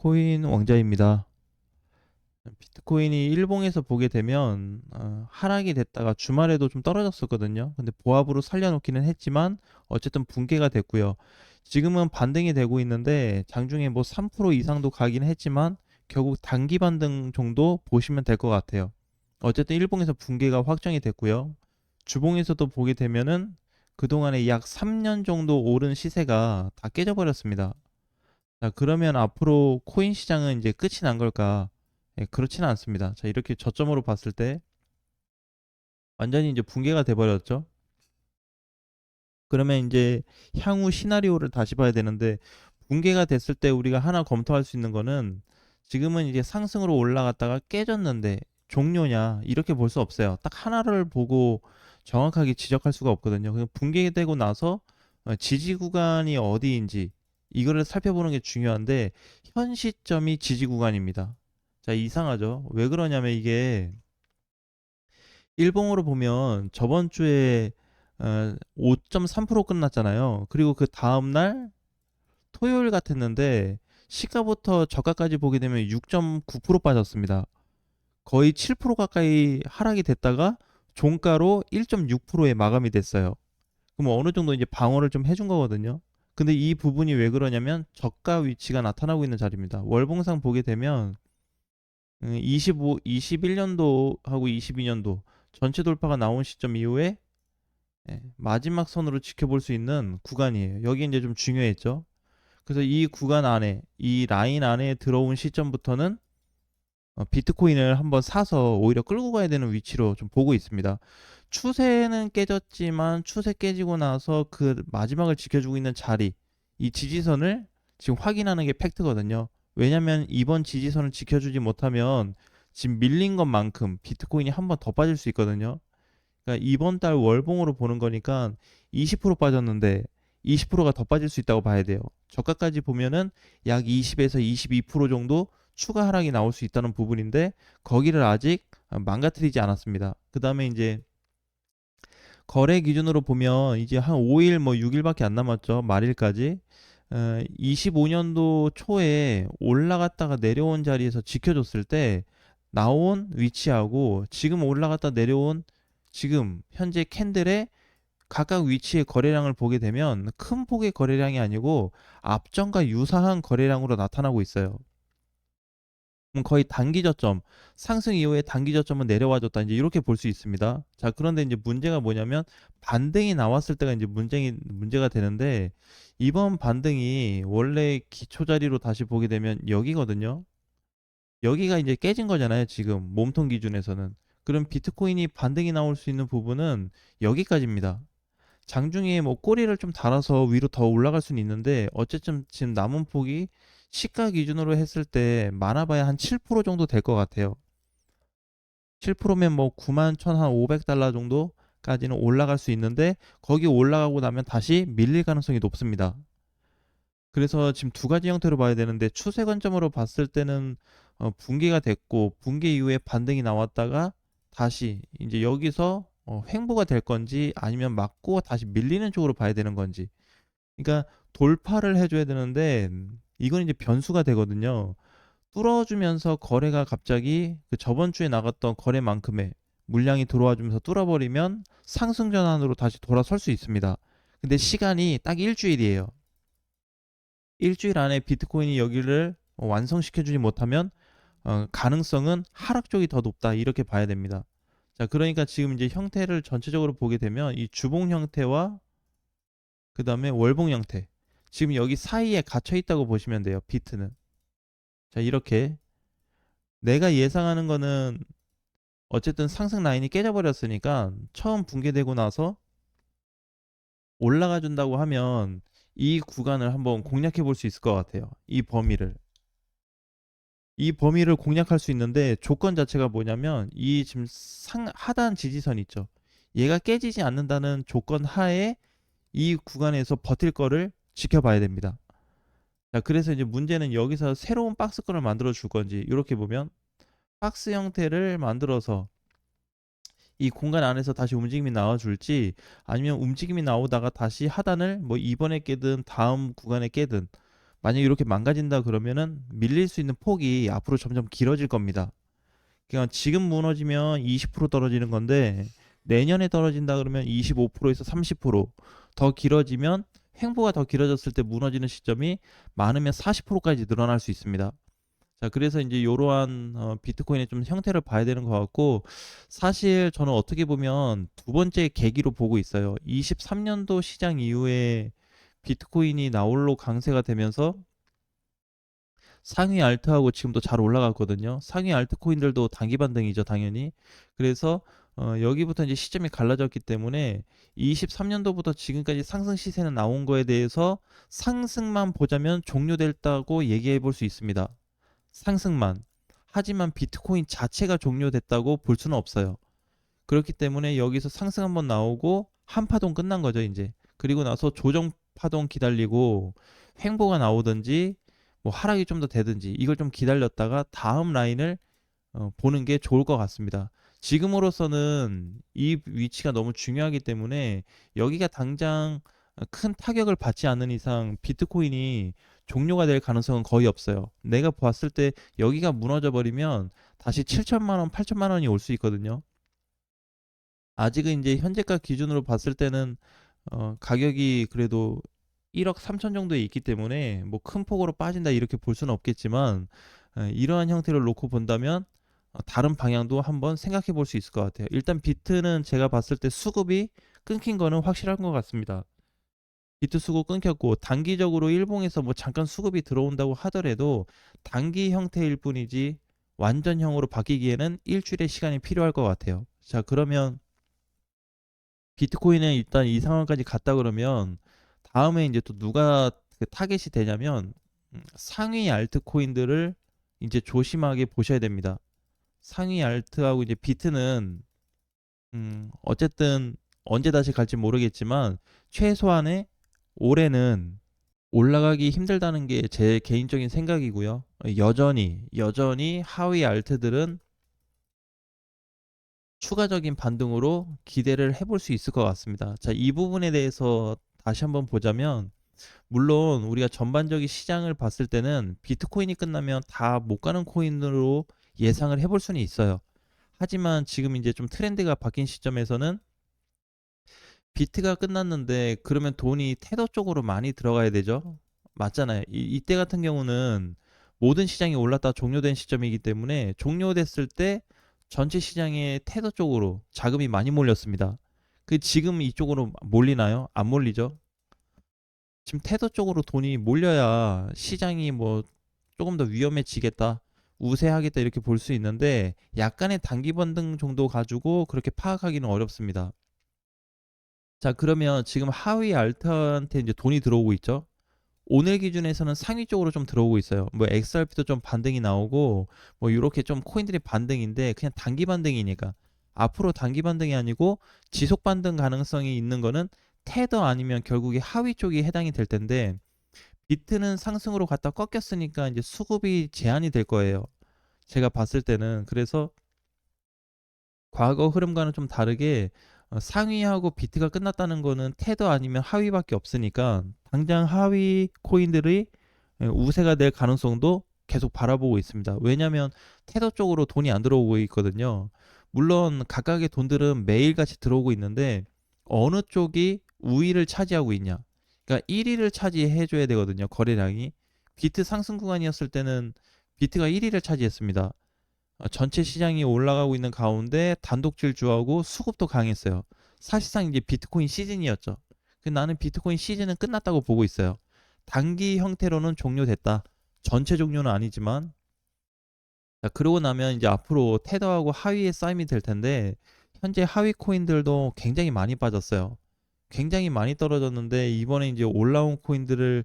비트코인 왕자입니다. 비트코인이 일봉에서 보게 되면 하락이 됐다가 주말에도 좀 떨어졌었거든요. 근데 보합으로 살려놓기는 했지만 어쨌든 붕괴가 됐고요. 지금은 반등이 되고 있는데 장중에 뭐 3% 이상도 가긴 했지만 결국 단기 반등 정도 보시면 될 것 같아요. 어쨌든 일봉에서 붕괴가 확정이 됐고요. 주봉에서도 보게 되면은 그동안에 약 3년 정도 오른 시세가 다 깨져버렸습니다. 자, 그러면 앞으로 코인 시장은 이제 끝이 난 걸까? 예, 그렇지는 않습니다. 자, 이렇게 저점으로 봤을 때 완전히 이제 붕괴가 돼버렸죠. 그러면 이제 향후 시나리오를 다시 봐야 되는데 붕괴가 됐을 때 우리가 하나 검토할 수 있는 거는 지금은 이제 상승으로 올라갔다가 깨졌는데 종료냐 이렇게 볼 수 없어요. 딱 하나를 보고 정확하게 지적할 수가 없거든요. 그냥 붕괴되고 나서 지지 구간이 어디인지 이거를 살펴보는 게 중요한데 현 시점이 지지 구간입니다. 자, 이상하죠? 왜 그러냐면 이게 일봉으로 보면 저번 주에 5.3% 끝났잖아요. 그리고 그 다음날 토요일 같았는데 시가부터 저가까지 보게 되면 6.9% 빠졌습니다. 거의 7% 가까이 하락이 됐다가 종가로 1.6%에 마감이 됐어요. 그럼 어느 정도 이제 방어를 좀 해준 거거든요. 근데 이 부분이 왜 그러냐면 저가 위치가 나타나고 있는 자리입니다. 월봉상 보게 되면 21년도하고 22년도 전체 돌파가 나온 시점 이후에 마지막 선으로 지켜볼 수 있는 구간이에요. 여기 이제 좀 중요했죠. 그래서 이 구간 안에, 이 라인 안에 들어온 시점부터는 비트코인을 한번 사서 오히려 끌고 가야 되는 위치로 좀 보고 있습니다. 추세는 깨졌지만 추세 깨지고 나서 그 마지막을 지켜주고 있는 자리, 이 지지선을 지금 확인하는 게 팩트거든요. 왜냐면 이번 지지선을 지켜주지 못하면 지금 밀린 것만큼 비트코인이 한번 더 빠질 수 있거든요. 그러니까 이번 달 월봉으로 보는 거니까 20% 빠졌는데 20%가 더 빠질 수 있다고 봐야 돼요. 저가까지 보면은 약 20에서 22% 정도 추가 하락이 나올 수 있다는 부분인데 거기를 아직 망가뜨리지 않았습니다. 그 다음에 이제 거래 기준으로 보면 이제 한 5일 뭐 6일밖에 안 남았죠. 말일까지. 25년도 초에 올라갔다가 내려온 자리에서 지켜줬을 때 나온 위치하고 지금 올라갔다 내려온 지금 현재 캔들의 각각 위치의 거래량을 보게 되면 큰 폭의 거래량이 아니고 앞전과 유사한 거래량으로 나타나고 있어요. 그럼 거의 단기 저점, 상승 이후에 단기 저점은 내려와 줬다. 이제 이렇게 볼 수 있습니다. 자, 그런데 이제 문제가 뭐냐면 반등이 나왔을 때가 이제 문제가 되는데 이번 반등이 원래 기초 자리로 다시 보게 되면 여기거든요. 여기가 이제 깨진 거잖아요. 지금 몸통 기준에서는. 그럼 비트코인이 반등이 나올 수 있는 부분은 여기까지입니다. 장중에 뭐 꼬리를 좀 달아서 위로 더 올라갈 수는 있는데 어쨌든 지금 남은 폭이 시가 기준으로 했을 때 많아봐야 한 7% 정도 될 것 같아요. 7%면 뭐 91,500달러 정도까지는 올라갈 수 있는데 거기 올라가고 나면 다시 밀릴 가능성이 높습니다. 그래서 지금 두 가지 형태로 봐야 되는데 추세 관점으로 봤을 때는 붕괴가 됐고 붕괴 이후에 반등이 나왔다가 다시 이제 여기서 횡보가 될 건지 아니면 맞고 다시 밀리는 쪽으로 봐야 되는 건지. 그러니까 돌파를 해줘야 되는데 이건 이제 변수가 되거든요. 뚫어주면서 거래가 갑자기 그 저번 주에 나갔던 거래만큼의 물량이 들어와 주면서 뚫어버리면 상승 전환으로 다시 돌아설 수 있습니다. 근데 시간이 딱 일주일이에요. 일주일 안에 비트코인이 여기를 완성시켜주지 못하면 가능성은 하락 쪽이 더 높다 이렇게 봐야 됩니다. 자, 그러니까 지금 이제 형태를 전체적으로 보게 되면 이 주봉 형태와 그 다음에 월봉 형태 지금 여기 사이에 갇혀 있다고 보시면 돼요. 비트는. 자, 이렇게 내가 예상하는 거는 어쨌든 상승 라인이 깨져버렸으니까 처음 붕괴되고 나서 올라가 준다고 하면 이 구간을 한번 공략해 볼 수 있을 것 같아요. 이 범위를 공략할 수 있는데 조건 자체가 뭐냐면 이 지금 하단 지지선 있죠. 얘가 깨지지 않는다는 조건 하에 이 구간에서 버틸 거를 지켜봐야 됩니다. 자, 그래서 이제 문제는 여기서 새로운 박스권을 만들어 줄 건지 이렇게 보면 박스 형태를 만들어서 이 공간 안에서 다시 움직임이 나와줄지 아니면 움직임이 나오다가 다시 하단을 뭐 이번에 깨든 다음 구간에 깨든 만약에 이렇게 망가진다 그러면은 밀릴 수 있는 폭이 앞으로 점점 길어질 겁니다. 그러니까 지금 무너지면 20% 떨어지는 건데 내년에 떨어진다 그러면 25%에서 30%더 길어지면 횡보가 더 길어졌을 때 무너지는 시점이 많으면 40%까지 늘어날 수 있습니다. 자, 그래서 이제 이러한 비트코인의 좀 형태를 봐야 되는 것 같고 사실 저는 어떻게 보면 두 번째 계기로 보고 있어요. 23년도 시장 이후에 비트코인이 나홀로 강세가 되면서 상위 알트하고 지금도 잘 올라갔거든요. 상위 알트코인들도 단기 반등이죠, 당연히. 그래서 여기부터 이제 시점이 갈라졌기 때문에 23년도부터 지금까지 상승 시세는 나온 거에 대해서 상승만 보자면 종료됐다고 얘기해 볼 수 있습니다. 상승만. 하지만 비트코인 자체가 종료됐다고 볼 수는 없어요. 그렇기 때문에 여기서 상승 한번 나오고 한 파동 끝난 거죠, 이제. 그리고 나서 조정 파동 기다리고 횡보가 나오든지 뭐 하락이 좀 더 되든지 이걸 좀 기다렸다가 다음 라인을 보는 게 좋을 것 같습니다. 지금으로서는 이 위치가 너무 중요하기 때문에 여기가 당장 큰 타격을 받지 않는 이상 비트코인이 종료가 될 가능성은 거의 없어요. 내가 봤을 때 여기가 무너져 버리면 다시 7천만 원, 8천만 원이 올 수 있거든요. 아직은 이제 현재가 기준으로 봤을 때는 가격이 그래도 1억 3천 정도에 있기 때문에 뭐 큰 폭으로 빠진다 이렇게 볼 수는 없겠지만 이러한 형태를 놓고 본다면 다른 방향도 한번 생각해 볼 수 있을 것 같아요. 일단 비트는 제가 봤을 때 수급이 끊긴 거는 확실한 것 같습니다. 비트 수급 끊겼고 단기적으로 일봉에서 뭐 잠깐 수급이 들어온다고 하더라도 단기 형태일 뿐이지 완전형으로 바뀌기에는 일주일의 시간이 필요할 것 같아요. 자, 그러면 비트코인은 일단 이 상황까지 갔다 그러면 다음에 이제 또 누가 그 타겟이 되냐면 상위 알트코인들을 이제 조심하게 보셔야 됩니다. 상위 알트하고 이제 비트는 어쨌든 언제 다시 갈지 모르겠지만 최소한의 올해는 올라가기 힘들다는 게 제 개인적인 생각이고요. 여전히 하위 알트들은 추가적인 반등으로 기대를 해볼 수 있을 것 같습니다. 자, 이 부분에 대해서 다시 한번 보자면 물론 우리가 전반적인 시장을 봤을 때는 비트코인이 끝나면 다 못 가는 코인으로 예상을 해볼 수는 있어요. 하지만 지금 이제 좀 트렌드가 바뀐 시점에서는 비트가 끝났는데 그러면 돈이 테더 쪽으로 많이 들어가야 되죠. 맞잖아요. 이때 같은 경우는 모든 시장이 올랐다 종료된 시점이기 때문에 종료됐을 때 전체 시장의 테더 쪽으로 자금이 많이 몰렸습니다. 그 지금 이쪽으로 몰리나요? 안 몰리죠. 지금 테더 쪽으로 돈이 몰려야 시장이 뭐 조금 더 위험해지겠다, 우세하겠다 이렇게 볼 수 있는데 약간의 단기 반등 정도 가지고 그렇게 파악하기는 어렵습니다. 자, 그러면 지금 하위 알트한테 이제 돈이 들어오고 있죠. 오늘 기준에서는 상위 쪽으로 좀 들어오고 있어요. 뭐 XRP도 좀 반등이 나오고 뭐 이렇게 좀 코인들이 반등인데 그냥 단기 반등이니까 앞으로 단기 반등이 아니고 지속 반등 가능성이 있는 거는 테더 아니면 결국에 하위 쪽이 해당이 될 텐데 비트는 상승으로 갔다 꺾였으니까 이제 수급이 제한이 될 거예요. 제가 봤을 때는. 그래서 과거 흐름과는 좀 다르게 상위하고 비트가 끝났다는 거는 테더 아니면 하위밖에 없으니까 당장 하위 코인들의 우세가 될 가능성도 계속 바라보고 있습니다. 왜냐하면 테더 쪽으로 돈이 안 들어오고 있거든요. 물론 각각의 돈들은 매일같이 들어오고 있는데 어느 쪽이 우위를 차지하고 있냐. 그러니까 1위를 차지해 줘야 되거든요. 거래량이. 비트 상승 구간이었을 때는 비트가 1위를 차지했습니다. 전체 시장이 올라가고 있는 가운데 단독 질주하고 수급도 강했어요. 사실상 이제 비트코인 시즌이었죠. 나는 비트코인 시즌은 끝났다고 보고 있어요. 단기 형태로는 종료됐다. 전체 종료는 아니지만 자, 그러고 나면 이제 앞으로 테더하고 하위에 쌓임이 될 텐데 현재 하위 코인들도 굉장히 많이 빠졌어요. 굉장히 많이 떨어졌는데 이번에 이제 올라온 코인들을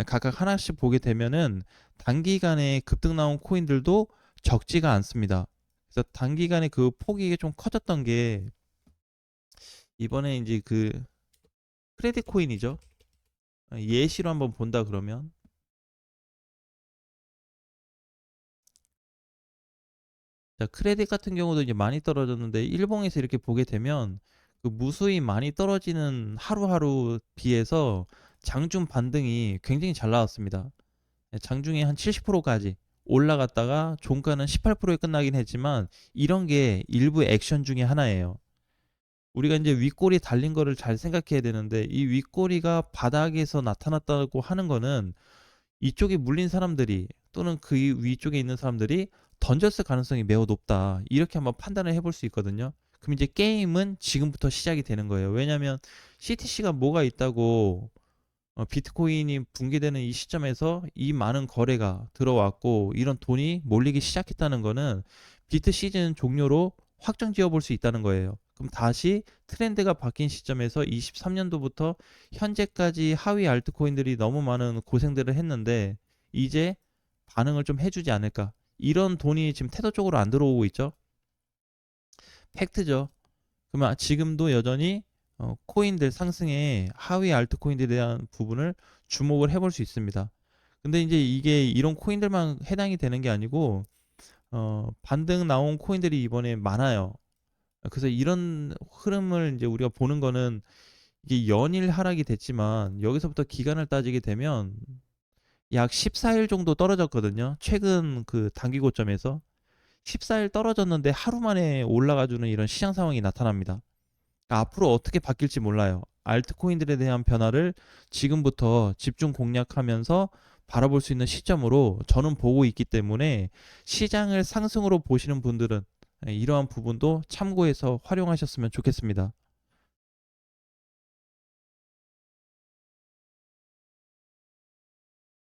각각 하나씩 보게 되면은 단기간에 급등 나온 코인들도 적지가 않습니다. 그래서 단기간에 그 폭이 좀 커졌던 게 이번에 이제 그 크레딧 코인이죠. 예시로 한번 본다 그러면 자, 크레딧 같은 경우도 이제 많이 떨어졌는데 일봉에서 이렇게 보게 되면 그 무수히 많이 떨어지는 하루하루 비해서 장중 반등이 굉장히 잘 나왔습니다. 장중에 한 70%까지 올라갔다가 종가는 18%에 끝나긴 했지만 이런 게 일부 액션 중에 하나예요. 우리가 이제 윗골이 달린 거를 잘 생각해야 되는데 이 윗골이가 바닥에서 나타났다고 하는 거는 이쪽에 물린 사람들이 또는 그 위쪽에 있는 사람들이 던졌을 가능성이 매우 높다. 이렇게 한번 판단을 해볼 수 있거든요. 그럼 이제 게임은 지금부터 시작이 되는 거예요. 왜냐하면 CTC가 뭐가 있다고 비트코인이 붕괴되는 이 시점에서 이 많은 거래가 들어왔고 이런 돈이 몰리기 시작했다는 거는 비트 시즌 종료로 확정 지어 볼 수 있다는 거예요. 그럼 다시 트렌드가 바뀐 시점에서 23년도부터 현재까지 하위 알트코인들이 너무 많은 고생들을 했는데 이제 반응을 좀 해주지 않을까. 이런 돈이 지금 테더 쪽으로 안 들어오고 있죠. 팩트죠. 그러면 지금도 여전히 코인들 상승에 하위 알트코인들에 대한 부분을 주목을 해볼 수 있습니다. 근데 이제 이게 이런 코인들만 해당이 되는 게 아니고 반등 나온 코인들이 이번에 많아요. 그래서 이런 흐름을 이제 우리가 보는 거는 이게 연일 하락이 됐지만 여기서부터 기간을 따지게 되면 약 14일 정도 떨어졌거든요. 최근 그 단기 고점에서 14일 떨어졌는데 하루 만에 올라가주는 이런 시장 상황이 나타납니다. 앞으로 어떻게 바뀔지 몰라요. 알트코인들에 대한 변화를 지금부터 집중 공략하면서 바라볼 수 있는 시점으로 저는 보고 있기 때문에 시장을 상승으로 보시는 분들은 이러한 부분도 참고해서 활용하셨으면 좋겠습니다.